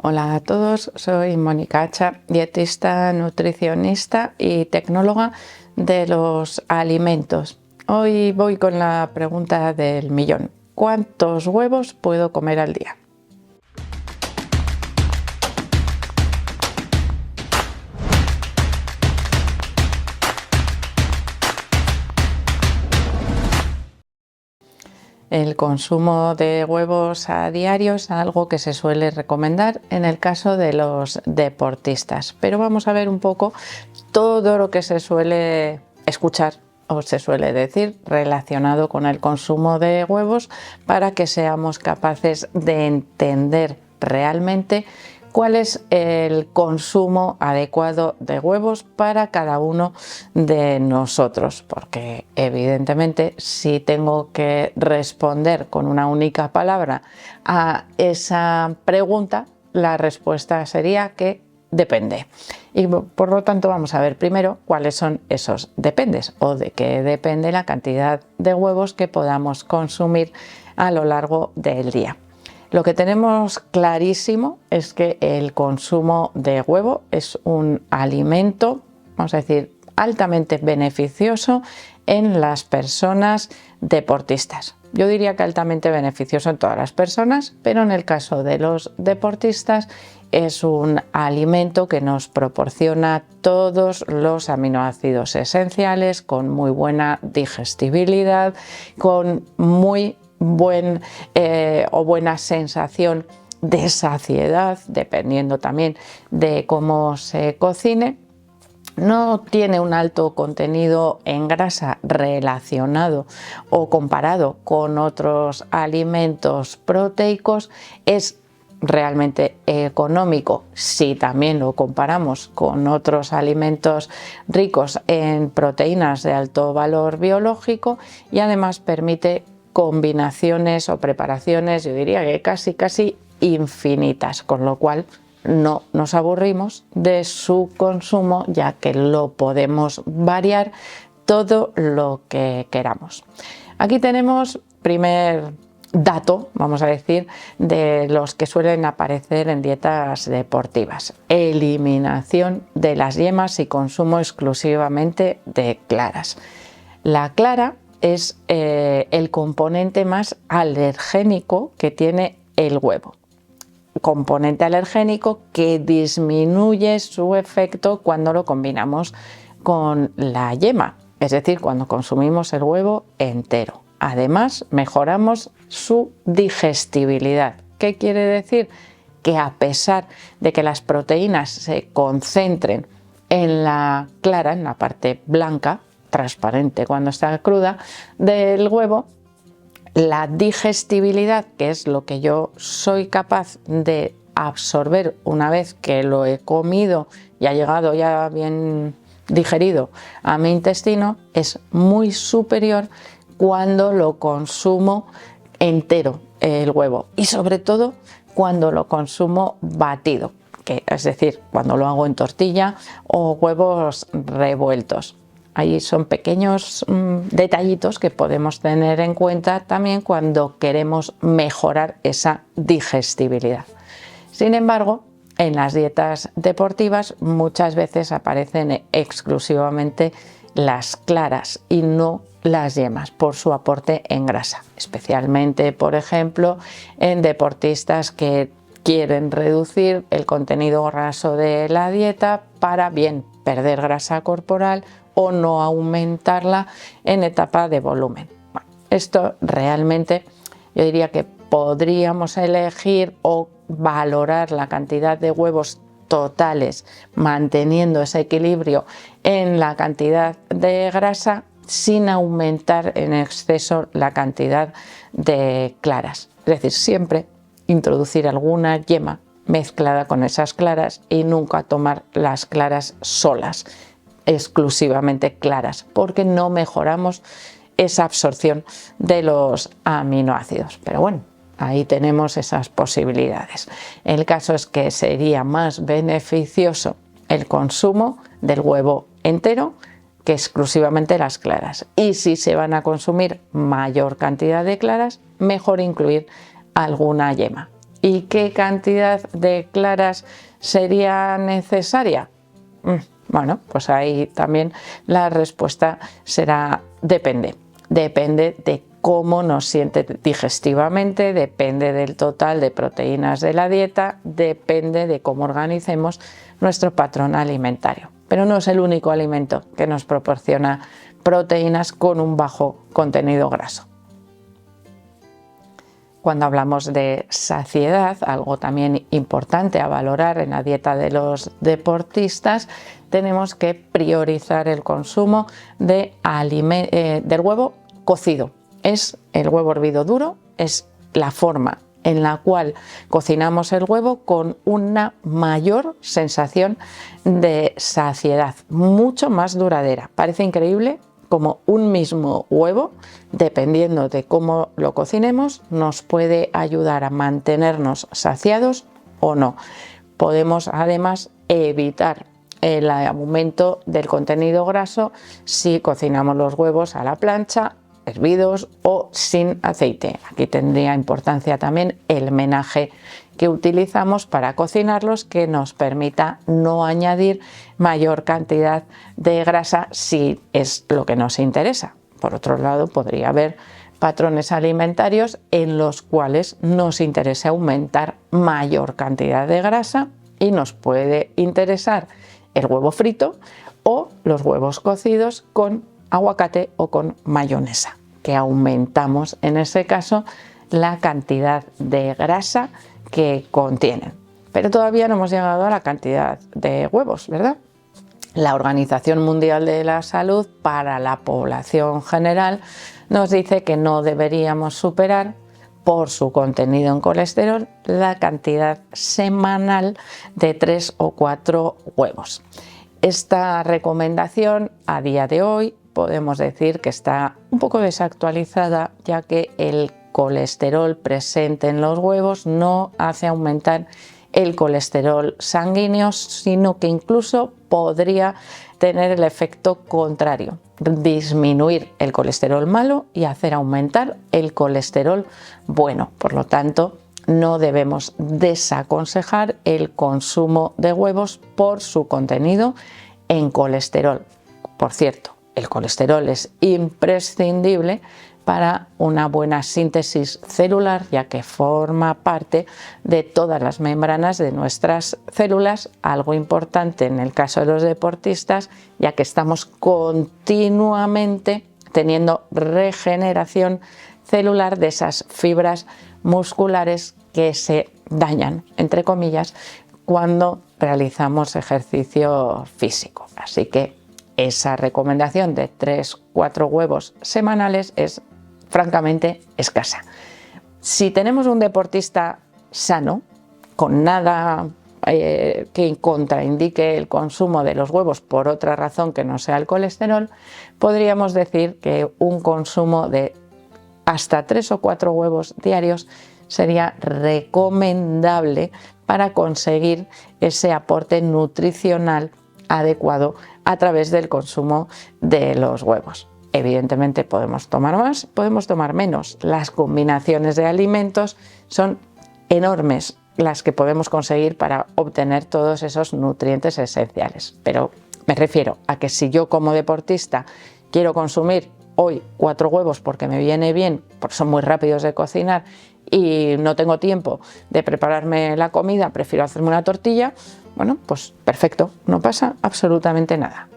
Hola a todos, soy Mónica Hacha, dietista, nutricionista y tecnóloga de los alimentos. Hoy voy con la pregunta del millón. ¿Cuántos huevos puedo comer al día? El consumo de huevos a diario es algo que se suele recomendar en el caso de los deportistas, pero vamos a ver un poco todo lo que se suele escuchar o se suele decir relacionado con el consumo de huevos para que seamos capaces de entender realmente cuál es el consumo adecuado de huevos para cada uno de nosotros, porque evidentemente si tengo que responder con una única palabra a esa pregunta, la respuesta sería que depende. Y por lo tanto vamos a ver primero cuáles son esos dependes o de qué depende la cantidad de huevos que podamos consumir a lo largo del día. Lo que tenemos clarísimo es que el consumo de huevo es un alimento, vamos a decir, altamente beneficioso en las personas deportistas. Yo diría que altamente beneficioso en todas las personas, pero en el caso de los deportistas es un alimento que nos proporciona todos los aminoácidos esenciales con muy buena digestibilidad, con muy buena sensación de saciedad, dependiendo también de cómo se cocine. No tiene un alto contenido en grasa relacionado o comparado con otros alimentos proteicos. Es realmente económico si también lo comparamos con otros alimentos ricos en proteínas de alto valor biológico y además permite combinaciones o preparaciones, yo diría que casi infinitas, con lo cual no nos aburrimos de su consumo, ya que lo podemos variar todo lo que queramos. Aquí tenemos primer dato, vamos a decir, de los que suelen aparecer en dietas deportivas: eliminación de las yemas y consumo exclusivamente de claras. La clara es el componente más alergénico que tiene el huevo. Componente alergénico que disminuye su efecto cuando lo combinamos con la yema, es decir, cuando consumimos el huevo entero. Además, mejoramos su digestibilidad. ¿Qué quiere decir? Que a pesar de que las proteínas se concentren en la clara, en la parte blanca, transparente cuando está cruda, del huevo, la digestibilidad, que es lo que yo soy capaz de absorber una vez que lo he comido y ha llegado ya bien digerido a mi intestino, es muy superior cuando lo consumo entero, el huevo, y sobre todo cuando lo consumo batido, es decir, cuando lo hago en tortilla o huevos revueltos. Ahí son pequeños detallitos que podemos tener en cuenta también cuando queremos mejorar esa digestibilidad. Sin embargo, en las dietas deportivas muchas veces aparecen exclusivamente las claras y no las yemas por su aporte en grasa, especialmente, por ejemplo, en deportistas que quieren reducir el contenido graso de la dieta para bien perder grasa corporal o no aumentarla en etapa de volumen. Bueno, esto realmente yo diría que podríamos elegir o valorar la cantidad de huevos totales manteniendo ese equilibrio en la cantidad de grasa sin aumentar en exceso la cantidad de claras. Es decir, siempre introducir alguna yema mezclada con esas claras y nunca tomar las claras solas, exclusivamente claras, porque no mejoramos esa absorción de los aminoácidos. Pero bueno, ahí tenemos esas posibilidades. El caso es que sería más beneficioso el consumo del huevo entero que exclusivamente las claras. Y si se van a consumir mayor cantidad de claras, mejor incluir alguna yema. ¿Y qué cantidad de claras sería necesaria? Bueno, pues ahí también la respuesta será depende. Depende de cómo nos siente digestivamente, depende del total de proteínas de la dieta, depende de cómo organicemos nuestro patrón alimentario. Pero no es el único alimento que nos proporciona proteínas con un bajo contenido graso. Cuando hablamos de saciedad, algo también importante a valorar en la dieta de los deportistas, tenemos que priorizar el consumo del huevo cocido. Es el huevo hervido duro, es la forma en la cual cocinamos el huevo con una mayor sensación de saciedad, mucho más duradera. Parece increíble como un mismo huevo, dependiendo de cómo lo cocinemos, nos puede ayudar a mantenernos saciados o no. Podemos además evitar el aumento del contenido graso si cocinamos los huevos a la plancha, hervidos o sin aceite. Aquí tendría importancia también el menaje que utilizamos para cocinarlos, que nos permita no añadir mayor cantidad de grasa si es lo que nos interesa. Por otro lado, podría haber patrones alimentarios en los cuales nos interese aumentar mayor cantidad de grasa y nos puede interesar el huevo frito o los huevos cocidos con aguacate o con mayonesa, que aumentamos en ese caso la cantidad de grasa que contienen. Pero todavía no hemos llegado a la cantidad de huevos, ¿verdad? La Organización Mundial de la Salud para la población general nos dice que no deberíamos superar, por su contenido en colesterol, la cantidad semanal de 3 o 4 huevos. Esta recomendación a día de hoy podemos decir que está un poco desactualizada, ya que el colesterol presente en los huevos no hace aumentar el colesterol sanguíneo, sino que incluso podría tener el efecto contrario, disminuir el colesterol malo y hacer aumentar el colesterol bueno. Por lo tanto, no debemos desaconsejar el consumo de huevos por su contenido en colesterol. Por cierto, el colesterol es imprescindible para una buena síntesis celular, ya que forma parte de todas las membranas de nuestras células, algo importante en el caso de los deportistas, ya que estamos continuamente teniendo regeneración celular de esas fibras musculares que se dañan, entre comillas, cuando realizamos ejercicio físico. Así que esa recomendación de 3-4 huevos semanales es francamente escasa. Si tenemos un deportista sano, con nada que contraindique el consumo de los huevos por otra razón que no sea el colesterol, podríamos decir que un consumo de hasta 3 o 4 huevos diarios sería recomendable para conseguir ese aporte nutricional adecuado a través del consumo de los huevos. Evidentemente podemos tomar más, podemos tomar menos. Las combinaciones de alimentos son enormes las que podemos conseguir para obtener todos esos nutrientes esenciales. Pero me refiero a que si yo como deportista quiero consumir hoy 4 huevos porque me viene bien, porque son muy rápidos de cocinar y no tengo tiempo de prepararme la comida, prefiero hacerme una tortilla, bueno, pues perfecto, no pasa absolutamente nada.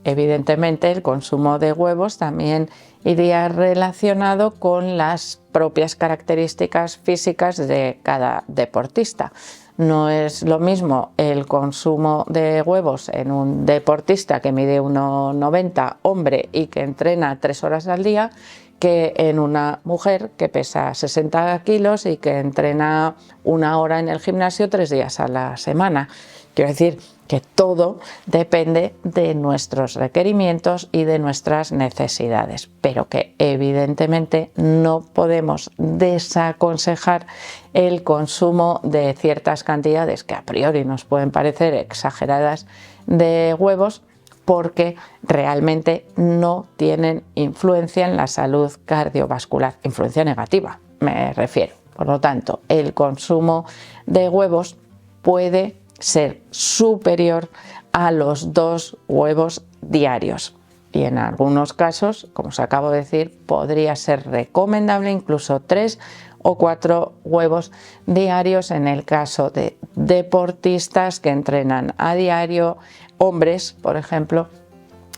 Evidentemente, el consumo de huevos también iría relacionado con las propias características físicas de cada deportista. No es lo mismo el consumo de huevos en un deportista que mide 1,90, hombre, y que entrena 3 horas al día, que en una mujer que pesa 60 kilos y que entrena 1 hora en el gimnasio 3 días a la semana. Quiero decir que todo depende de nuestros requerimientos y de nuestras necesidades, pero que evidentemente no podemos desaconsejar el consumo de ciertas cantidades que a priori nos pueden parecer exageradas de huevos, porque realmente no tienen influencia en la salud cardiovascular, influencia negativa me refiero. Por lo tanto, el consumo de huevos puede ser superior a los 2 huevos diarios. Y en algunos casos, como os acabo de decir, podría ser recomendable incluso 3 o 4 huevos diarios en el caso de deportistas que entrenan a diario, hombres, por ejemplo,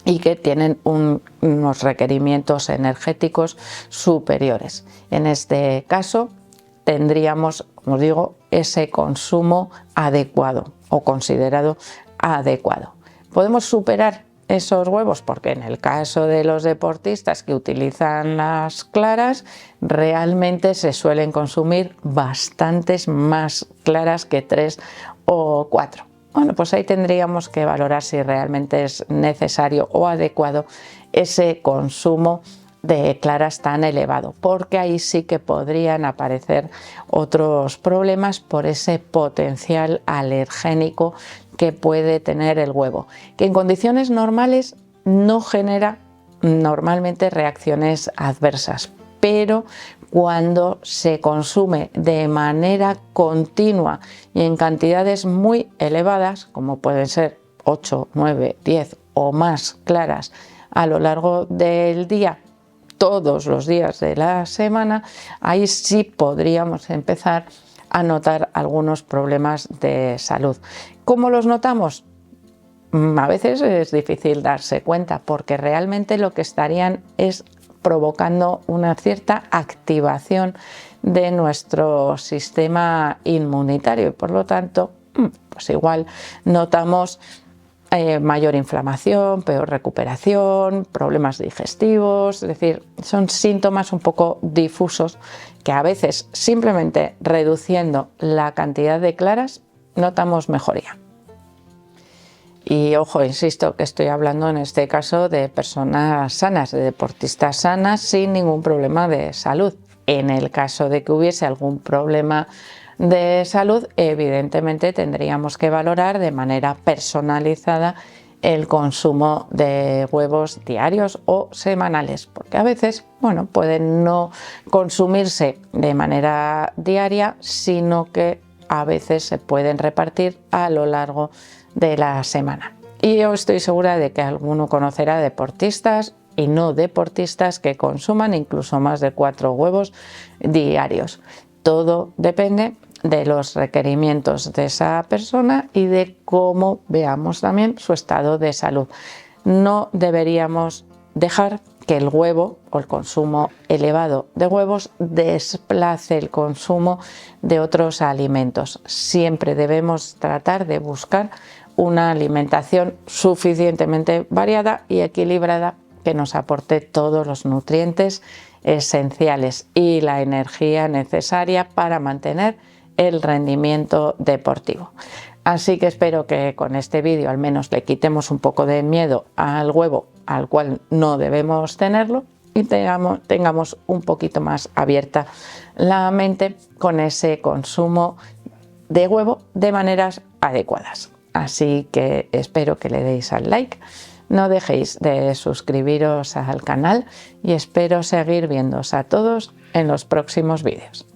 y que tienen unos requerimientos energéticos superiores. En este caso tendríamos, como digo, ese consumo adecuado o considerado adecuado. ¿Podemos superar esos huevos? Porque en el caso de los deportistas que utilizan las claras, realmente se suelen consumir bastantes más claras que 3 o 4. Bueno, pues ahí tendríamos que valorar si realmente es necesario o adecuado ese consumo de claras tan elevado, porque ahí sí que podrían aparecer otros problemas por ese potencial alergénico que puede tener el huevo, que en condiciones normales no genera normalmente reacciones adversas, pero cuando se consume de manera continua y en cantidades muy elevadas, como pueden ser 8, 9, 10 o más claras a lo largo del día, todos los días de la semana, ahí sí podríamos empezar a notar algunos problemas de salud. ¿Cómo los notamos? A veces es difícil darse cuenta, porque realmente lo que estarían es provocando una cierta activación de nuestro sistema inmunitario y por lo tanto pues igual notamos mayor inflamación, peor recuperación, problemas digestivos, es decir, son síntomas un poco difusos que a veces simplemente reduciendo la cantidad de claras notamos mejoría. Y ojo, insisto que estoy hablando en este caso de personas sanas, de deportistas sanas sin ningún problema de salud. En el caso de que hubiese algún problema de salud, evidentemente tendríamos que valorar de manera personalizada el consumo de huevos diarios o semanales, porque a veces, bueno, pueden no consumirse de manera diaria, sino que a veces se pueden repartir a lo largo de la semana. Y yo estoy segura de que alguno conocerá deportistas y no deportistas que consuman incluso más de 4 huevos diarios. Todo depende de los requerimientos de esa persona y de cómo veamos también su estado de salud. No deberíamos dejar que el huevo o el consumo elevado de huevos desplace el consumo de otros alimentos. Siempre debemos tratar de buscar una alimentación suficientemente variada y equilibrada que nos aporte todos los nutrientes esenciales y la energía necesaria para mantener el rendimiento deportivo. Así que espero que con este vídeo al menos le quitemos un poco de miedo al huevo, al cual no debemos tenerlo, y tengamos un poquito más abierta la mente con ese consumo de huevo de maneras adecuadas. Así que espero que le deis al like, no dejéis de suscribiros al canal y espero seguir viéndoos a todos en los próximos vídeos.